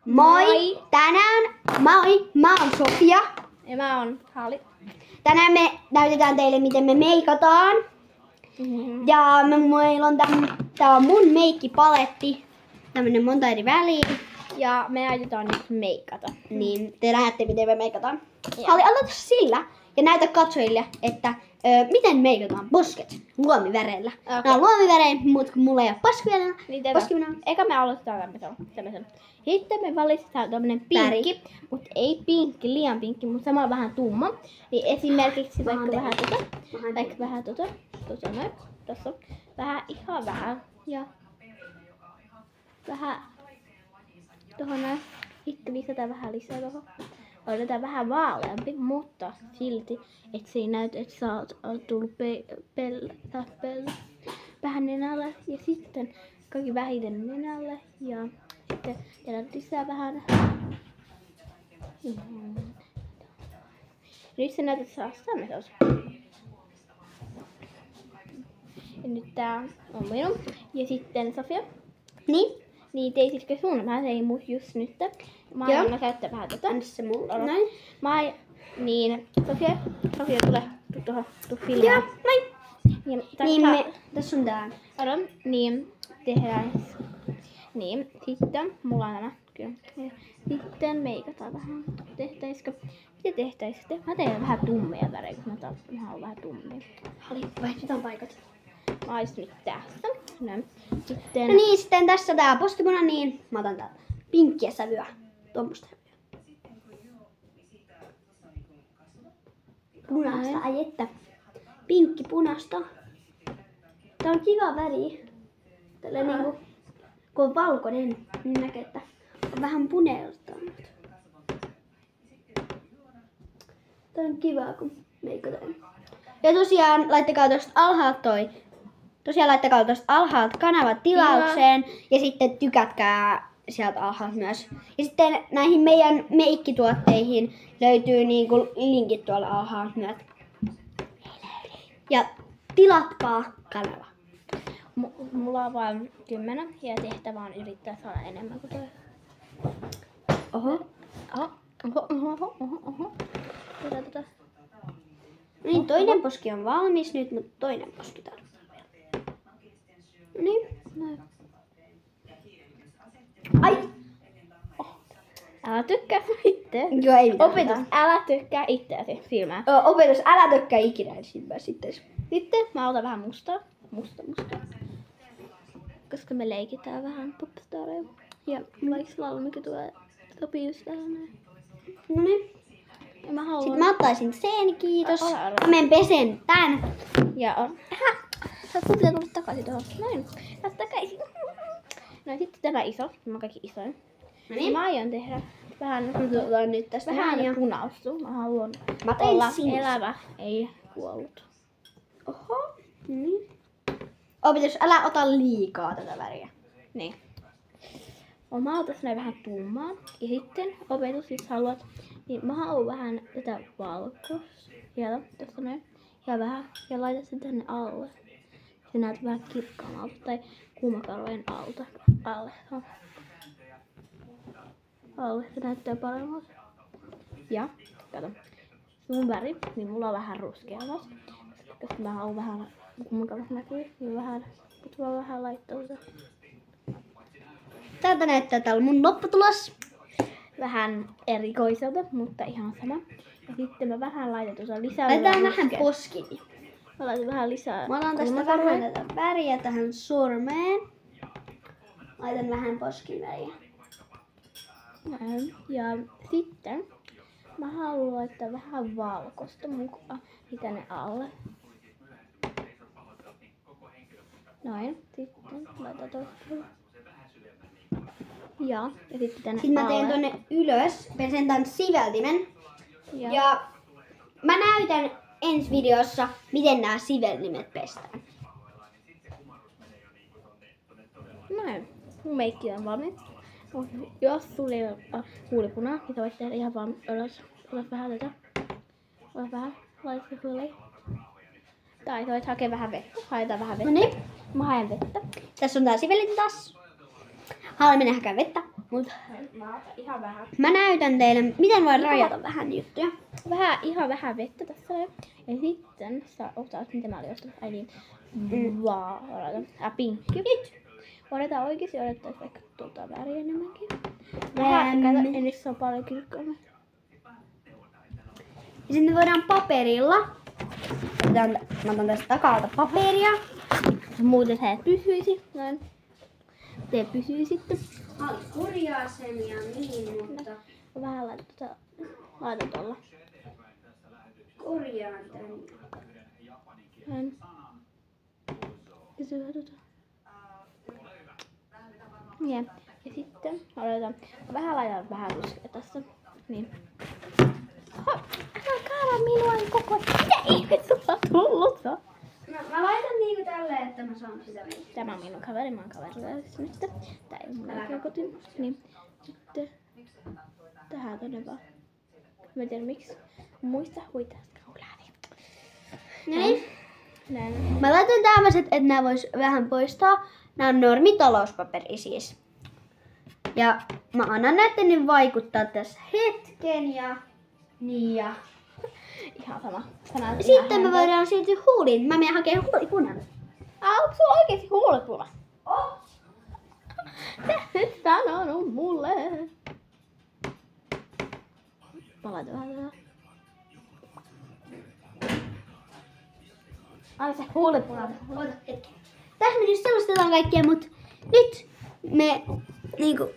Moi! Tänään mä oon Sofia. Ja mä oon Hali. Tänään me näytetään teille, miten me meikataan. Ja meillä on tää on mun meikkipaletti. Tämmönen monta eri väliä. Ja me aiotaan nyt meikata. Niin te näette, miten me meikataan. Ja. Hali, aloita sillä ja näytä katsojille, että miten meikataan posket luomiväreillä. Okei. Nämä on luomiväreillä, mutta kun mulla ei ole poskivärejä. Niin eka me aloitetaan tämmösen. Sitten me valitaan tämmönen pinkki, mutta ei pinkki, liian pinkki, mutta samalla vähän tumma. Niin esimerkiksi vaikka vähän tota noin. Tossa vähän, ihan vähän. Ja vähän tohon näin. Sitten lisätään vähän lisää tohon. Otetaan vähän vaaleampi, mutta silti, et se ei näytä, että sä oot tullut vähän nenälle. Ja sitten kaikki vähiten nenälle. Ja sitten tehdään lisää vähän. Nyt se näytät saa tämmöisen. Ja nyt tää on minun. Ja sitten Sofia. Niin. Niin teisitkö sun? Mä tein mut just nyt. Mä aion käyttää vähän tätä. Anna se mulle. Näin. Niin, Sofia tulee tuohon filmaan. Joo, näin. Niin, tässä on tää. Odon, niin tehdään. Niin, sitten mulla on nämä. Kyllä. Ja sitten meikataan vähän. Tehtäisikö? Mitä tehtäisitte? Mä teen vähän tummia värejä, kun mä haluan vähän tummia. Hali, vaihdetaan paikat. Mä oisin nyt tässä. Näin. Sitten... No niin, sitten tässä tää poskipuna, niin mä otan tää pinkkiä sävyä. Tuommoista punaista, ai että. Pinkki punasta. Tää on kiva väri. Tällä niinku, kun on valkoinen, niin näkee, että on vähän punertanut. Tää on kiva, kun meikataan. Ja tosiaan laittakaa tosta alhaalta kanavat tilaukseen ja sitten tykätkää sieltä alhaalta myös. Ja sitten näihin meidän meikkituotteihin löytyy niinku linkit tuolla alhaalla myös. Ja tilatkaa kanava. Mulla on vain 10 ja tehtävä on yrittää saada enemmän kuin toi. Oho. Tota. Niin, toinen poski on valmis nyt, mutta toinen poski tarvitaan vielä. Niin. Näin. Ai! Älä tykkää itse. Joo, ei mitään. Opetus, älä tykkää itseäsi silmään. Opetus, älä tykkää ikinä silmää sitten. Sitten mä otan vähän mustaa. Musta. Koska me leikitään vähän popstareja. Ja mulla eikö laulu, mikä tulee sopii just tähän näin. No niin. Ja mä haluan... Sitten mä ottaisin sen, kiitos. Älä. Mä menen pesen tän. Ja on... Sä pitää tulla takaisin tuohon. Näin. Tästä takaisin. No sitten tämä iso. Tämä on kaikki isoin. No niin. Mä aion tehdä vähän... Otetaan nyt tästä Vähän ja... punaustu. Mä haluan tein olla sinistä. elävä, ei kuollut. Oho. Niin. Opetus, älä ota liikaa tätä väriä. Niin. Mä otan näin vähän tummaa. Ja sitten opetus, jos haluat, niin mä haluan vähän tätä valkoista. Vielä tästä näin. Ja vähän. Ja laita sen tänne alle. Se näyttää vähän kirkkaammalta. Tai kuumakarvojen alta. Alle. Alle. Se näyttää paremmalta. Ja, kato. Mun väri, niin mulla on vähän ruskeammat. Koska mä haluan vähän kuumakarvat näkyy. Niin vähän. Mutta mä vähän laittaa sitä. Täältä näyttää täällä mun lopputulos. Vähän erikoiselta, mutta ihan sama. Ja sitten mä vähän laitan tuossa lisää. Laitetaan vähän poskiin. Mä laitan vähän lisää. Mä otan tästä vähän tätä väriä tähän sormeen. Laitan vähän poskin väriä. Ja sitten mä haluan laittaa vähän valkoista mukaan tänne alle. Noin. Sitten laitan tuosta. Ja sitten tänne Sitten mä teen alle. tonne ylös, pesen tän siveltimen. Ja mä näytän ensi videossa, miten nämä siveltimet pestään. Näin. Mun meikki on valmis. Jos sulla ei ole huulipunaa, niin sä voit tehdä ihan vaan ylös vähän tätä. Ylös vähän. Laita huuli. Tai sä voit hakea vähän vettä. Haetaan vähän vettä. No niin. Mä haen vettä. Tässä on tää sivelin taas. Haluan mennä hakemaan vettä. Mut ihan vähän. Mä näytän teille, miten voi rajata vähän juttuja. Ihan vähän vettä tässä. Ja sitten sä otat, mitä mä olin ostanut. Ai niin. Pinkki. Odotetaan oikeesti, odottaisi vaikka tuota väriä enemmänkin. Vähän, kato, enniksi se on paljon kirkkoa. Ja sitten voidaan paperilla. Mä otan tästä takalta paperia. Muuten se pysyisi. Noin. Te pysyy sitten. Mä korjaa sen ja niin, mutta Vähän laitan tuolla. korjaan tän. Näin. Pysyy ja sitten aloitan. Vähän vähän ruskea tässä. Niin. Älä kaada minua koko ajan. Mitä ihmettä sulla on tullut? Mä laitan niinku tälleen, että mä saan sitä vettä. Tämä on minun kaveri, mä oon kaverilla nyt. Tää ei mun oikein koti. Niin. Sitten tähän tonne vaan. Mä en tiedä miksi. Muista huitaa kaulaani. Näin. Näin. Mä laitan tämmöset, että nää vois vähän poistaa. Nää on normitalouspaperi siis. Ja mä annan näitten nyt vaikuttaa tässä hetken ja niin ja. Ihan sama. Sitten me voidaan siirtyä huuliin. Mä menen hakemaan huulipunan. Onko sulla oikeesti huulepula? Oh. Nyt sanonut mulle. Mä laitan vähän tähän. Anna se huulepuna. Ota hetki. Tässä me nyt selostetaan kaikkea, mut nyt me niinku